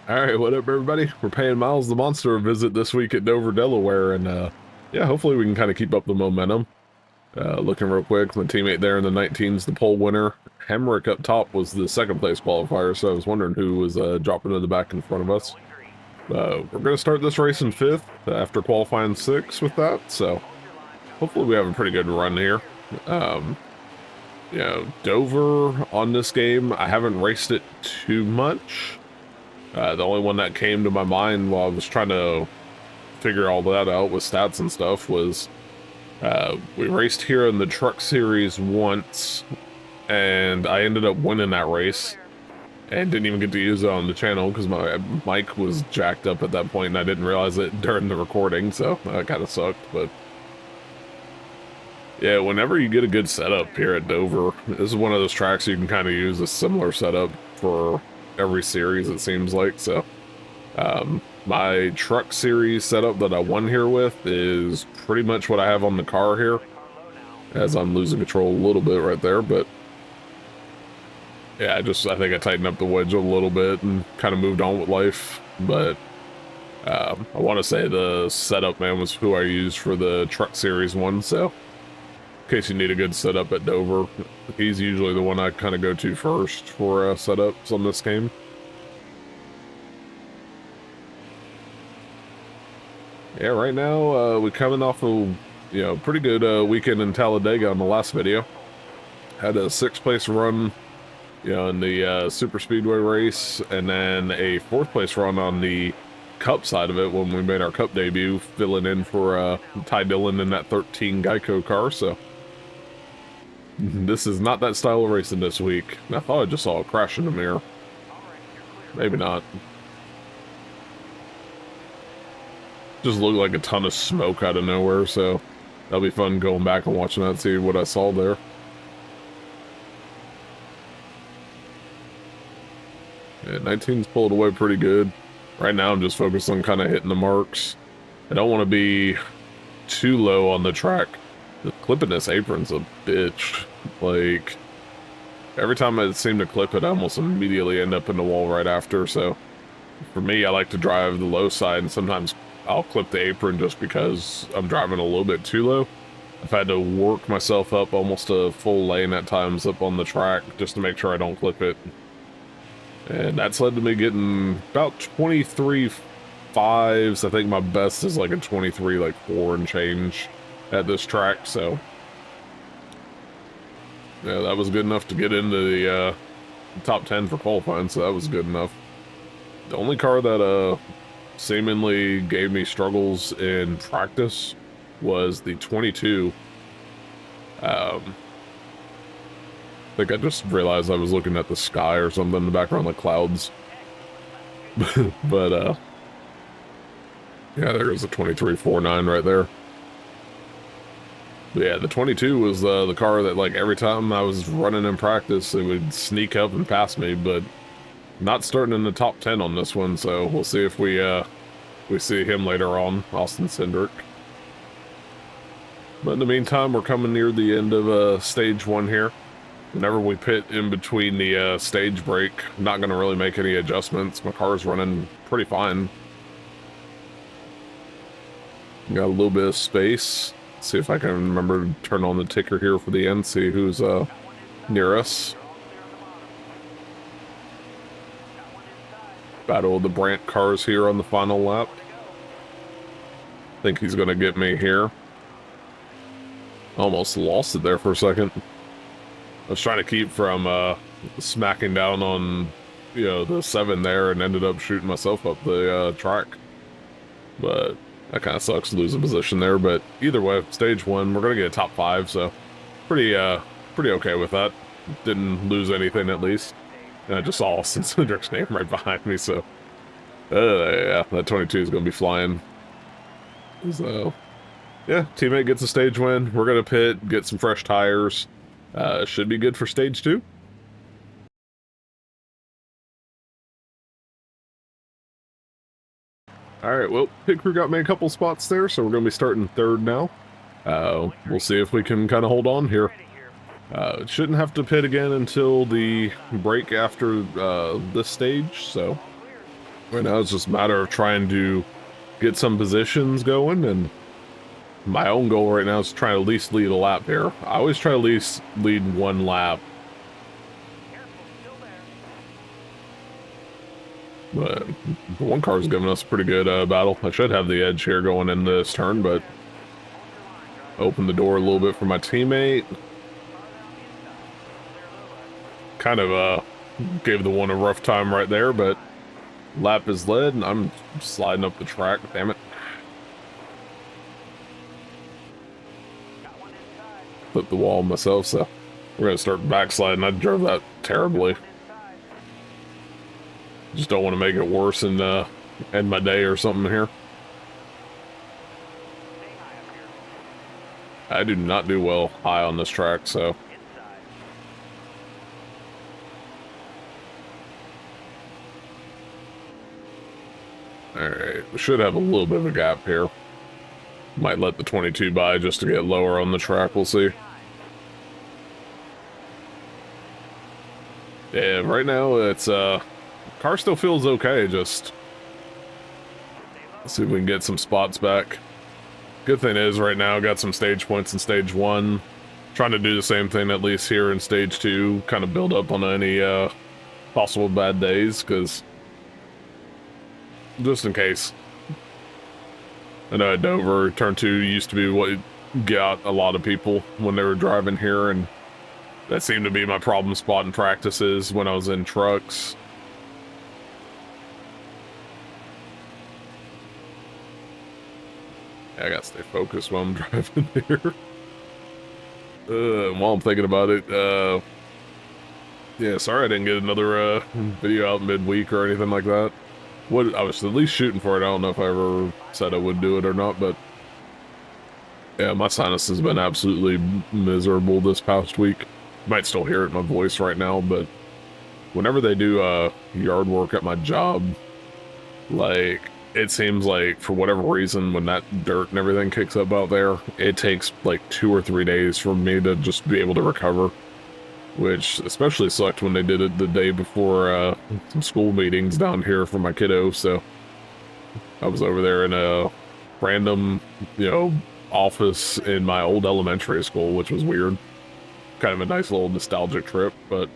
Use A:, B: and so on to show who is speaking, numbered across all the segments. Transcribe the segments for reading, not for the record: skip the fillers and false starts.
A: Alright, what up everybody? We're paying Miles the Monster a visit this week at Dover, Delaware, and yeah, hopefully we can kind of keep up the momentum. Looking real quick, my teammate there in the 19's the pole winner. Hemrick up top was the second place qualifier, so I was wondering who was dropping in the back in front of us. We're going to start this race in 5th after qualifying 6th with that, so hopefully we have a pretty good run here. Dover on this game, I haven't raced it too much. The only one that came to my mind while I was trying to figure all that out with stats and stuff was we raced here in the truck series once, and I ended up winning that race and didn't even get to use it on the channel because my mic was jacked up at that point and I didn't realize it during the recording, so that kind of sucked. But yeah, whenever you get a good setup here at Dover, this is one of those tracks you can kind of use a similar setup for every series, it seems like. So my truck series setup that I won here with is pretty much what I have on the car here, as I'm losing control a little bit right there. But yeah, I think I tightened up the wedge a little bit and kind of moved on with life. But I want to say the setup man was who I used for the truck series one, so in case you need a good setup at Dover, he's usually the one I kind of go to first for setups on this game. Yeah, right now we're coming off a pretty good weekend in Talladega on the last video. Had a 6th place run, in the super speedway race, and then a 4th place run on the Cup side of it when we made our Cup debut, filling in for Ty Dillon in that 13 Geico car. So this is not that style of racing this week. I thought I just saw a crash in the mirror. Maybe not. Just looked like a ton of smoke out of nowhere, so that'll be fun going back and watching that, see what I saw there. Yeah, 19's pulled away pretty good. Right now I'm just focused on kind of hitting the marks. I don't want to be too low on the track. The clipping this apron's a bitch. Like, every time I seem to clip it, I almost immediately end up in the wall right after. So for me, I like to drive the low side, and sometimes I'll clip the apron just because I'm driving a little bit too low. I've had to work myself up almost a full lane at times up on the track just to make sure I don't clip it. And that's led to me getting about 23 5s. I think my best is like a 23 like 4 and change at this track, so yeah, that was good enough to get into the top 10 for qualifying, so that was good enough. The only car that seemingly gave me struggles in practice was the 22. I think I just realized I was looking at the sky or something in the background, like clouds. But yeah, there goes the 2349 right there. But yeah, the 22 was the car that, like, every time I was running in practice, it would sneak up and pass me, but not starting in the top 10 on this one, so we'll see if we see him later on, Austin Cindric. But in the meantime, we're coming near the end of stage 1 here. Whenever we pit in between the stage break, I'm not going to really make any adjustments. My car's running pretty fine. Got a little bit of space. See if I can remember to turn on the ticker here for the end, see who's near us. Battle of the Brandt cars here on the final lap. Think he's going to get me here. Almost lost it there for a second. I was trying to keep from smacking down on, the 7 there, and ended up shooting myself up the track. But that kind of sucks to lose a position there. But either way, stage 1, we're going to get a top 5, so pretty okay with that. Didn't lose anything at least. And I just saw Austin Cindric's name right behind me, so yeah, that 22 is going to be flying. So yeah, teammate gets a stage win. We're going to pit, get some fresh tires. Should be good for stage 2. Alright, well, pit crew got me a couple spots there, so we're going to be starting 3rd now. We'll see if we can kind of hold on here. Shouldn't have to pit again until the break after this stage, so Right now it's just a matter of trying to get some positions going, and my own goal right now is to try to at least lead a lap here. I always try to at least lead one lap. But the one car's giving us a pretty good battle. I should have the edge here going in this turn, but open the door a little bit for my teammate. Kind of gave the one a rough time right there, but lap is led, and I'm sliding up the track. Damn it. Flip the wall myself, so we're going to start backsliding. I drove that terribly. Just don't want to make it worse and end my day or something here. I do not do well high on this track, so. Alright, we should have a little bit of a gap here. Might let the 22 by just to get lower on the track, we'll see. Yeah, right now it's car still feels okay, just let's see if we can get some spots back. Good thing is right now got some stage points in stage 1. Trying to do the same thing at least here in stage 2, kind of build up on any possible bad days, because just in case. I know at Dover, turn 2 used to be what got a lot of people when they were driving here, and that seemed to be my problem spot in practices when I was in trucks. I gotta stay focused while I'm driving here. While I'm thinking about it, yeah, sorry I didn't get another video out midweek or anything like that. What I was at least shooting for it. I don't know if I ever said I would do it or not, but yeah, my sinus has been absolutely miserable this past week. You might still hear it in my voice right now, but whenever they do yard work at my job, like, it seems like for whatever reason, when that dirt and everything kicks up out there, it takes like 2 or 3 days for me to just be able to recover. Which especially sucked when they did it the day before some school meetings down here for my kiddo, so I was over there in a random, office in my old elementary school, which was weird. Kind of a nice little nostalgic trip, but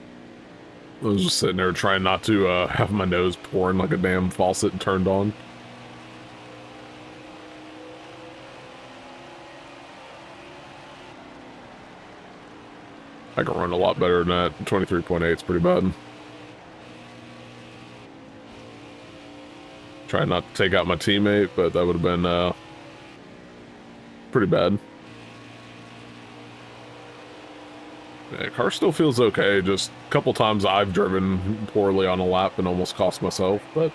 A: I was just sitting there trying not to have my nose pouring like a damn faucet turned on. I can run a lot better than that. 23.8 is pretty bad. Trying not to take out my teammate, but that would have been pretty bad. Yeah, car still feels okay. Just a couple times I've driven poorly on a lap and almost cost myself, but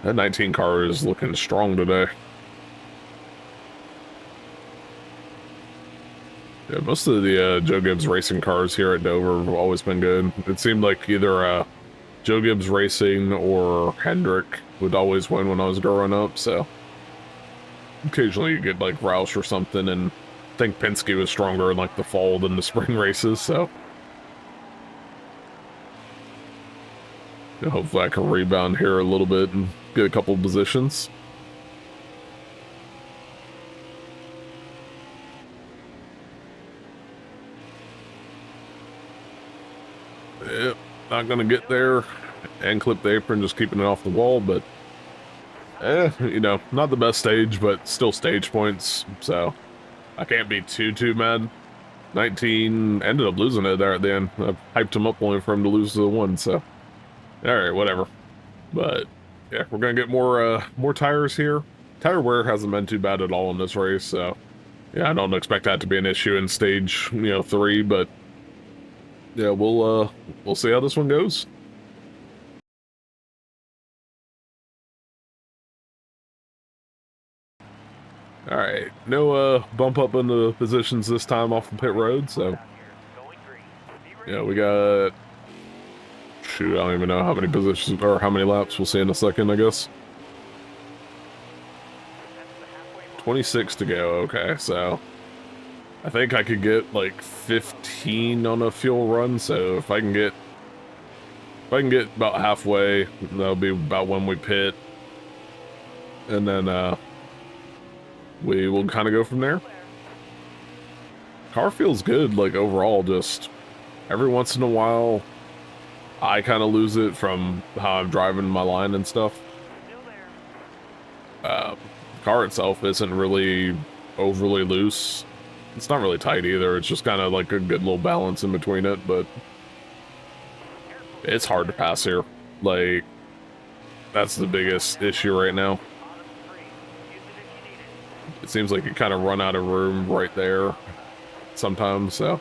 A: that 19 car is looking strong today. Yeah, most of the Joe Gibbs racing cars here at Dover have always been good. It seemed like either Joe Gibbs Racing or Hendrick would always win when I was growing up, so occasionally you get like Roush or something, and I think Penske was stronger in like the fall than the spring races, so hopefully I can rebound here a little bit and get a couple positions. Yep, not gonna get there and clip the apron, just keeping it off the wall, but not the best stage, but still stage points, so I can't be too mad. 19 ended up losing it there at the end. I hyped him up only for him to lose to the one, so alright, whatever. But yeah, we're gonna get more tires here. Tire wear hasn't been too bad at all in this race, so yeah, I don't expect that to be an issue in stage 3, but yeah, we'll see how this one goes. All right, no bump up in the positions this time off the pit road, so yeah, we got, shoot, I don't even know how many positions or how many laps. We'll see in a second, I guess. 26 to go. Okay, so I think I could get like 15 on a fuel run, so if I can get If I can get about halfway, that'll be about when we pit. And then we will kind of go from there. Car feels good, like overall, just every once in a while, I kind of lose it from how I'm driving my line and stuff. The car itself isn't really overly loose. It's not really tight either. It's just kind of like a good little balance in between it, but it's hard to pass here. Like, that's the biggest issue right now. It seems like you kind of run out of room right there sometimes, so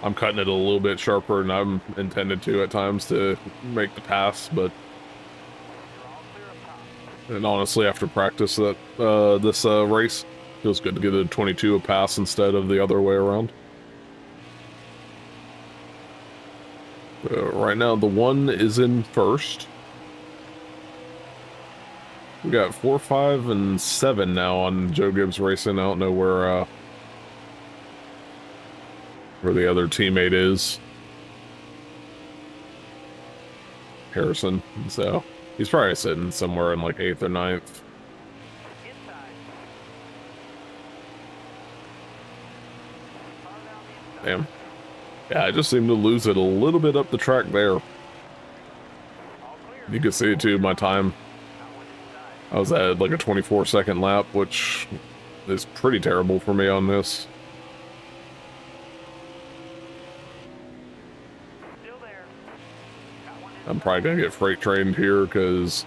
A: I'm cutting it a little bit sharper than I'm intended to at times to make the pass, but and honestly, after practice that this race, feels good to get a 22 a pass instead of the other way around. Right now, the 1 is in first. We got 4, 5, and 7 now on Joe Gibbs Racing. I don't know where the other teammate is. Harrison. So he's probably sitting somewhere in like 8th or 9th. Damn. Yeah, I just seem to lose it a little bit up the track there. You can see it too, my time. I was at like a 24-second lap, which is pretty terrible for me on this. I'm probably gonna get freight trained here because,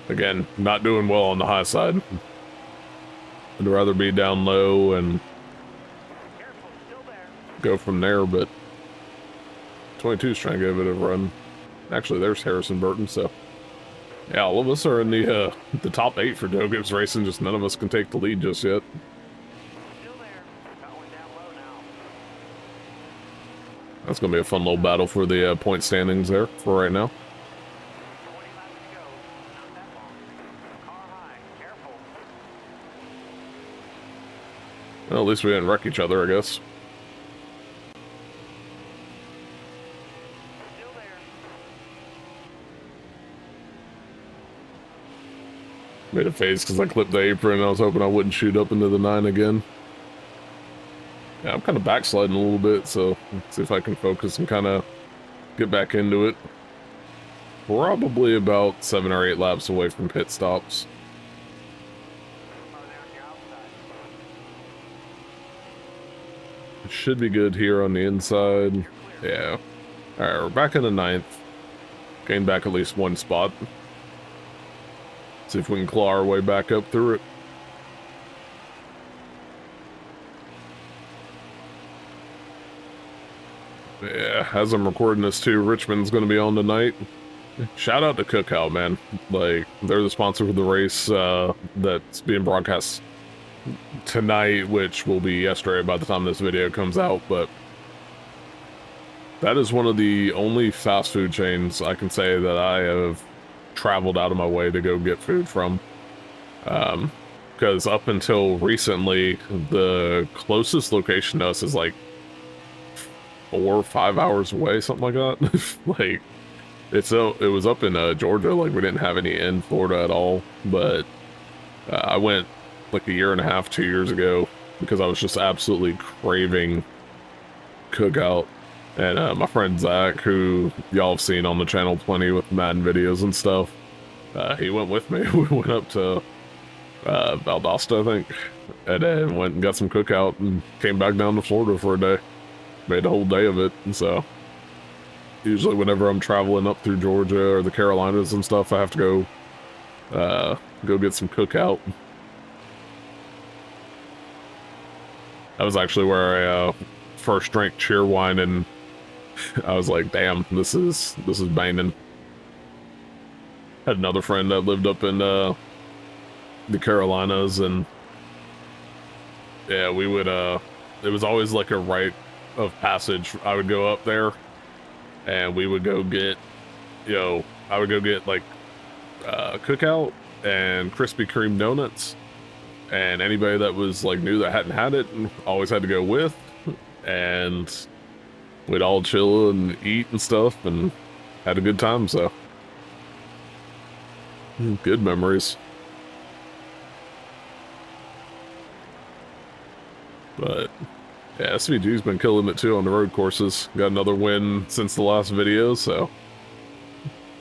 A: again, not doing well on the high side. I'd rather be down low and go from there, but 22's trying to give it a run. Actually, there's Harrison Burton, so yeah, all of us are in the top 8 for Joe Gibbs Racing, just none of us can take the lead just yet. That's going to be a fun little battle for the point standings there for right now. Well, at least we didn't wreck each other, I guess. Made a face because I clipped the apron and I was hoping I wouldn't shoot up into the 9 again. Yeah, I'm kind of backsliding a little bit, so let's see if I can focus and kind of get back into it. Probably about 7 or 8 laps away from pit stops. It should be good here on the inside. Yeah. Alright, we're back in the 9th. Gained back at least 1 spot. See if we can claw our way back up through it. Yeah, as I'm recording this too, Richmond's going to be on tonight. Shout out to Cookout, man. Like, they're the sponsor for the race that's being broadcast tonight, which will be yesterday by the time this video comes out, but that is one of the only fast food chains I can say that I have traveled out of my way to go get food from. Because up until recently, the closest location to us is like 4 or 5 hours away, something like that. Like, it was up in Georgia. Like, we didn't have any in Florida at all, but I went like a year and a half, 2 years ago, because I was just absolutely craving Cookout. And my friend Zach, who y'all have seen on the channel plenty with Madden videos and stuff, he went with me. We went up to Valdosta, I think, and then went and got some Cookout and came back down to Florida for a day. Made a whole day of it. And so usually whenever I'm traveling up through Georgia or the Carolinas and stuff, I have to go get some Cookout. That was actually where I first drank Cheerwine, and I was like, damn, this is banging. Had another friend that lived up in the Carolinas, and yeah, we would it was always like a rite of passage. I would go up there and we would go get, I would go get like Cookout and Krispy Kreme donuts, and anybody that was like new that hadn't had it always had to go with, and we'd all chill and eat and stuff, and had a good time, so. Good memories. But yeah, SVG's been killing it too on the road courses. Got another win since the last video, so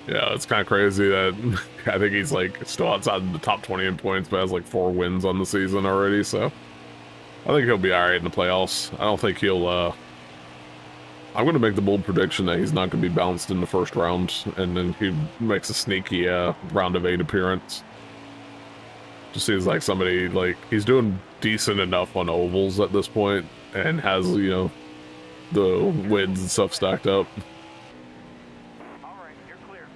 A: yeah, it's kind of crazy that I think he's like still outside the top 20 in points, but has like 4 wins on the season already, so I think he'll be alright in the playoffs. I don't think he'll, I'm going to make the bold prediction that he's not going to be bounced in the first round, and then he makes a sneaky round of 8 appearance. Just seems like somebody, like, he's doing decent enough on ovals at this point, and has, you know, the wins and stuff stacked up.
B: Alright, you're clear.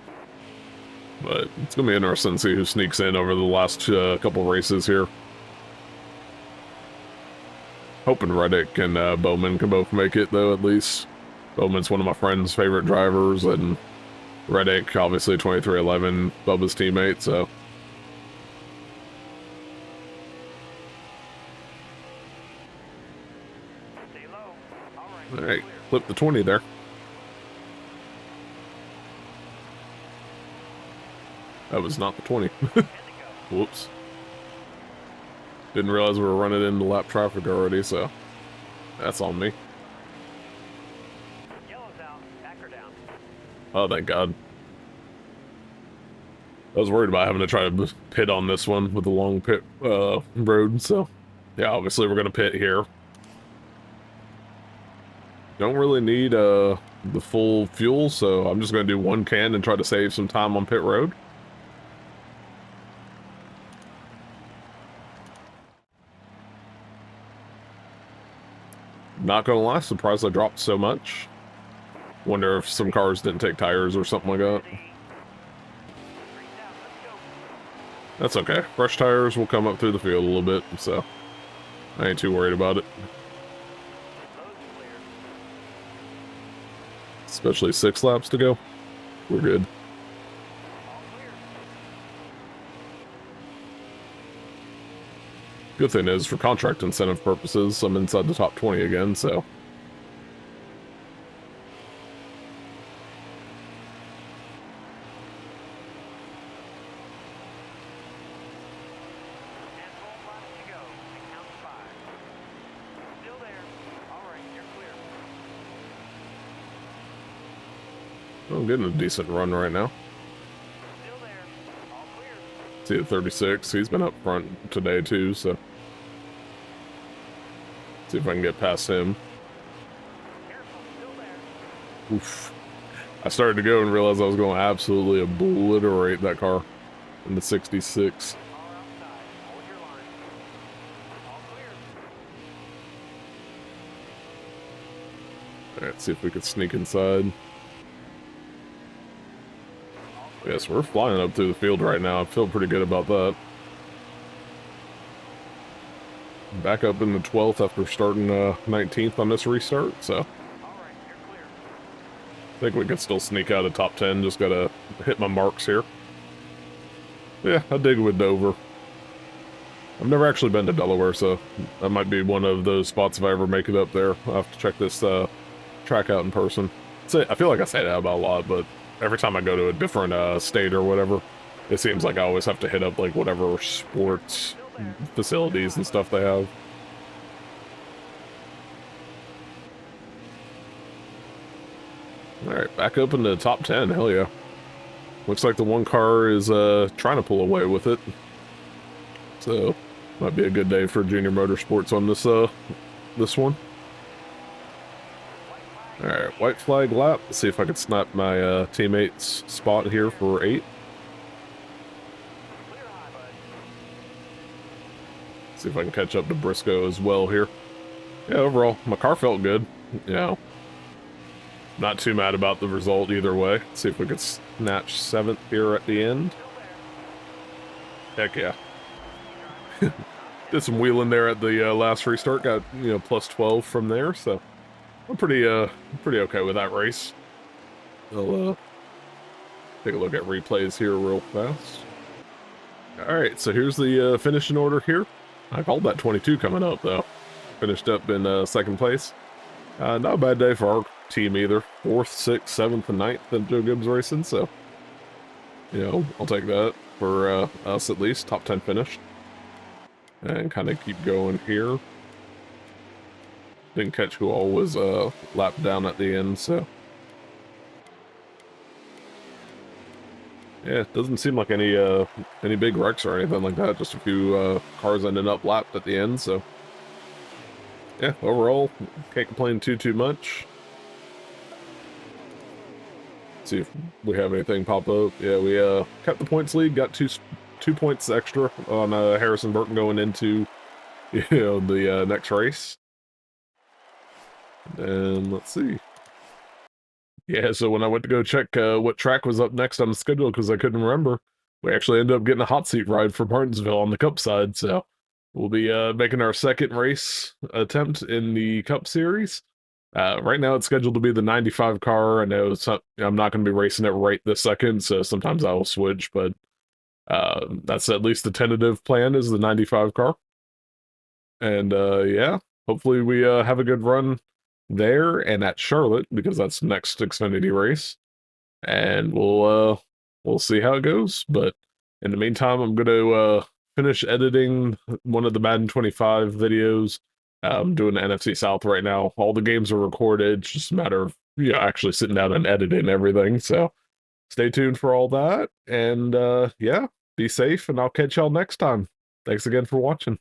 A: But it's going to be interesting to see who sneaks in over the last couple races here. Hoping Reddick and Bowman can both make it, though, at least. Bowman's one of my friend's favorite drivers, and Reddick, obviously 2311, Bubba's teammate, so.
B: Stay low.
A: Alright, flip the 20 there. That was not the 20. Whoops. Didn't realize we were running into lap traffic already, so that's on me.
B: Yellow's out. Back her down.
A: Oh, thank God. I was worried about having to try to pit on this one with the long pit road, so yeah, obviously we're going to pit here. Don't really need the full fuel, so I'm just going to do 1 can and try to save some time on pit road. Not gonna lie, surprised I dropped so much. Wonder if some cars didn't take tires or something like that. That's okay. Fresh tires will come up through the field a little bit, so I ain't too worried about it. Especially 6 laps to go. We're good. Good thing is, for contract incentive purposes, I'm inside the top 20 again, so. I'm getting a decent run right now. See at 36. He's been up front today too, so. See if I can get past him. Oof. I started to go and realized I was going to absolutely obliterate that car in the 66. Alright, see if we could sneak inside. Yes, we're flying up through the field right now. I feel pretty good about that. Back up in the 12th after starting 19th on this restart, so. I think we can still sneak out of top 10, just gotta hit my marks here. Yeah, I dig with Dover. I've never actually been to Delaware, so that might be one of those spots if I ever make it up there. I'll have to check this track out in person. I feel like I say that about a lot, but every time I go to a different state or whatever, it seems like I always have to hit up like whatever sports facilities and stuff they have. Alright, back up in the top 10, hell yeah. Looks like the one car is trying to pull away with it. So, might be a good day for Junior Motorsports on this one. Alright, white flag lap. Let's see if I can snap my teammate's spot here for 8. See if I can catch up to Briscoe as well here. Yeah, overall, my car felt good. You know, not too mad about the result either way. Let's see if we could snatch 7th here at the end. Heck yeah. Did some wheeling there at the last restart. Got, you know, plus 12 from there, so I'm pretty okay with that race. I'll take a look at replays here real fast. Alright, so here's the finishing order here. I called that 22 coming up, though. Finished up in 2nd place. Not a bad day for team either. 4th, 6th, 7th, and 9th in Joe Gibbs Racing, so I'll take that for us at least. Top 10 finish. And kind of keep going here. Didn't catch who all was lapped down at the end, so. Yeah, it doesn't seem like any big wrecks or anything like that. Just a few cars ended up lapped at the end, so. Yeah, overall, can't complain too much. See if we have anything pop up. Yeah, we kept the points lead, got two points extra on Harrison Burton going into the next race. And let's see. Yeah, so when I went to go check what track was up next on the schedule because I couldn't remember, we actually ended up getting a hot seat ride for Martinsville on the Cup side. So we'll be making our second race attempt in the Cup Series. Right now, it's scheduled to be the 95 car. I know I'm not going to be racing it right this second, so sometimes I will switch, but that's at least the tentative plan is the 95 car. And yeah, hopefully we have a good run there and at Charlotte because that's next Xfinity race, and we'll see how it goes. But in the meantime, I'm gonna finish editing one of the Madden 25 videos. I'm doing the NFC South right now. All the games are recorded. It's just a matter of actually sitting down and editing everything. So stay tuned for all that. And yeah, be safe, and I'll catch y'all next time. Thanks again for watching.